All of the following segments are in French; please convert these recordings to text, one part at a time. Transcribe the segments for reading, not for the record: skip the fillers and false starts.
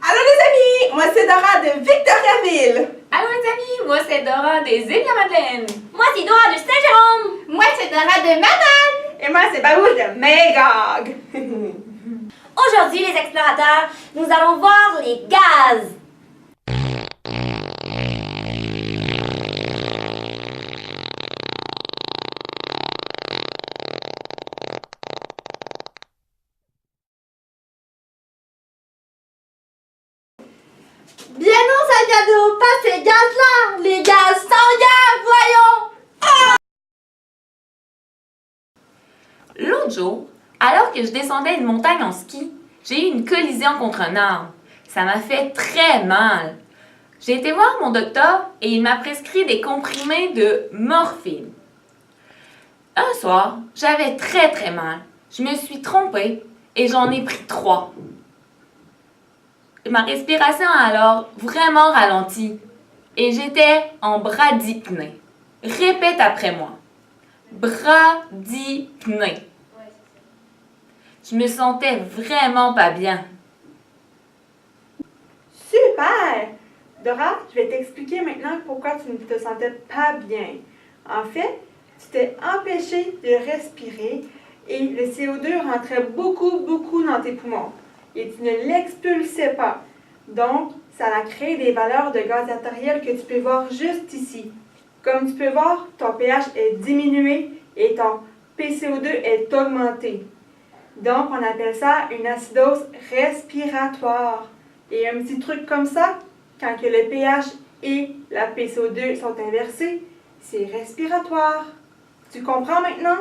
Allô les amis, moi c'est Dora de Victoriaville. Allô les amis, moi c'est Dora des Îles-de-la-Madeleine. Moi c'est Dora de Saint-Jérôme. Moi c'est Dora de Matane. Et moi c'est Babou de Magog. Aujourd'hui les explorateurs, nous allons voir les gaz. Bien non, Salgado, pas ces gaz-là. Les gaz sanguins, voyons. L'autre jour, alors que je descendais une montagne en ski, j'ai eu une collision contre un arbre. Ça m'a fait très mal. J'ai été voir mon docteur et il m'a prescrit des comprimés de morphine. Un soir, j'avais très mal. Je me suis trompée et j'en ai pris 3. Ma respiration a alors vraiment ralenti et j'étais en bradypnée. Répète après moi. Bradypnée. Je me sentais vraiment pas bien. Super! Dora, je vais t'expliquer maintenant pourquoi tu ne te sentais pas bien. En fait, tu t'es empêché de respirer et le CO2 rentrait beaucoup dans tes poumons et tu ne l'expulsais pas. Donc, ça a créé des valeurs de gaz artériel que tu peux voir juste ici. Comme tu peux voir, ton pH est diminué et ton PCO2 est augmenté. Donc, on appelle ça une acidose respiratoire. Et un petit truc comme ça, quand que le pH et la PCO2 sont inversés, c'est respiratoire. Tu comprends maintenant?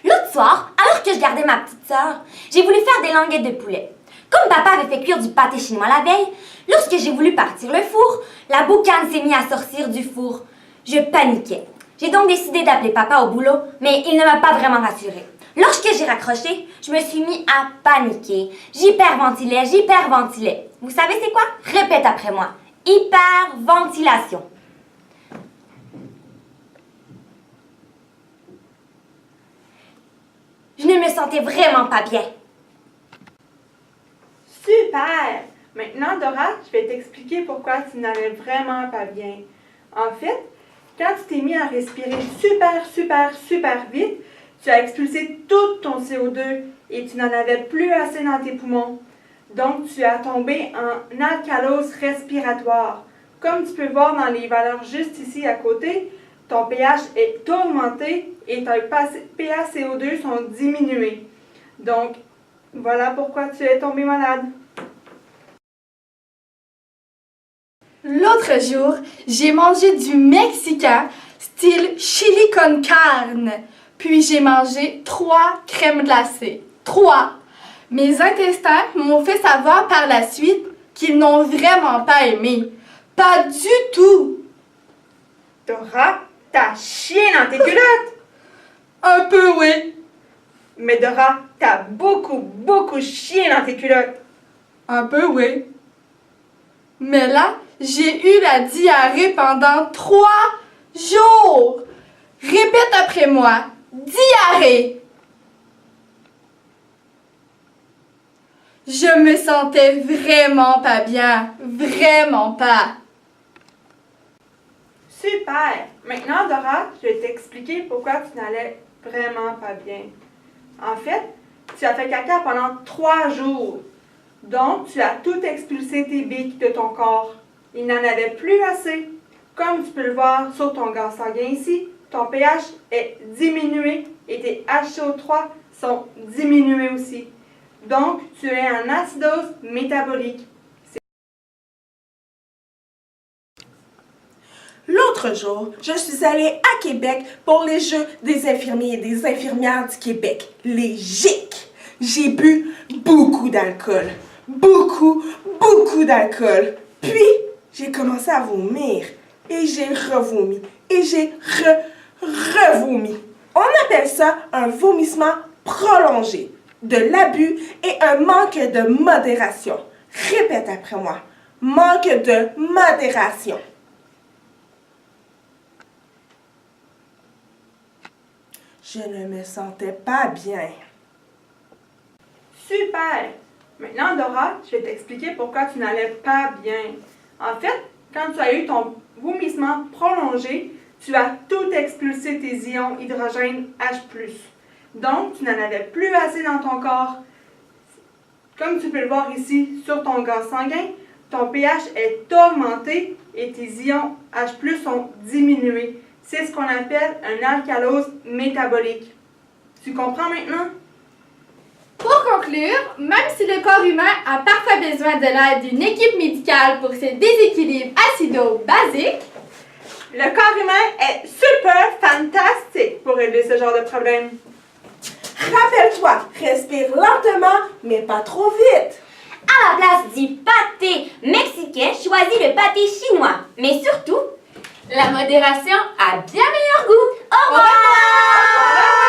L'autre soir, alors que je gardais ma petite sœur, j'ai voulu faire des languettes de poulet. Comme papa avait fait cuire du pâté chinois la veille, lorsque j'ai voulu partir le four, la boucane s'est mise à sortir du four. Je paniquais. J'ai donc décidé d'appeler papa au boulot, mais il ne m'a pas vraiment rassurée. Lorsque j'ai raccroché, je me suis mis à paniquer. J'hyperventilais. Vous savez c'est quoi? Répète après moi. Hyperventilation. Je ne me sentais vraiment pas bien. Super! Maintenant, Dora, je vais t'expliquer pourquoi tu n'allais vraiment pas bien. En fait, quand tu t'es mis à respirer super vite, tu as expulsé tout ton CO2 et tu n'en avais plus assez dans tes poumons. Donc, tu as tombé en alcalose respiratoire. Comme tu peux voir dans les valeurs juste ici à côté, ton pH est augmenté et ton pH CO2 sont diminués. Donc, voilà pourquoi tu es tombé malade. L'autre jour, j'ai mangé du mexicain style chili con carne. Puis j'ai mangé 3 crèmes glacées. 3. Mes intestins m'ont fait savoir par la suite qu'ils n'ont vraiment pas aimé. Pas du tout. Dora, t'as chié dans tes culottes! Un peu, oui. Mais Dora, t'as beaucoup chié dans tes culottes! Un peu, oui. Mais là, j'ai eu la diarrhée pendant 3 jours. Répète après moi. Diarrhée. Je me sentais vraiment pas bien. Vraiment pas. Super! Maintenant, Dora, je vais t'expliquer pourquoi tu n'allais vraiment pas bien. En fait, tu as fait caca pendant 3 jours. Donc, tu as tout expulsé tes biques de ton corps. Il n'en avait plus assez. Comme tu peux le voir sur ton gaz sanguin ici, ton pH est diminué et tes HCO3 sont diminués aussi. Donc, tu es en acidose métabolique. L'autre jour, je suis allée à Québec pour les Jeux des infirmiers et des infirmières du Québec, les GIC. J'ai bu beaucoup d'alcool. Beaucoup d'alcool. Puis, j'ai commencé à vomir. Et j'ai revomi. Et j'ai revomi. On appelle ça un vomissement prolongé, de l'abus et un manque de modération. Répète après moi. Manque de modération. Je ne me sentais pas bien. Super! Maintenant, Dora, je vais t'expliquer pourquoi tu n'allais pas bien. En fait, quand tu as eu ton vomissement prolongé, tu as tout expulsé tes ions hydrogène H+. Donc, tu n'en avais plus assez dans ton corps. Comme tu peux le voir ici sur ton gaz sanguin, ton pH est augmenté et tes ions H+, sont diminués. C'est ce qu'on appelle une alcalose métabolique. Tu comprends maintenant? Pour conclure, même si le corps humain a parfois besoin de l'aide d'une équipe médicale pour ses déséquilibres acido-basiques, le corps humain est super fantastique pour régler ce genre de problème. Rappelle-toi, respire lentement, mais pas trop vite. À la place du pâté mexicain, choisis le pâté chinois. Mais surtout, La modération a bien meilleur goût. au revoir!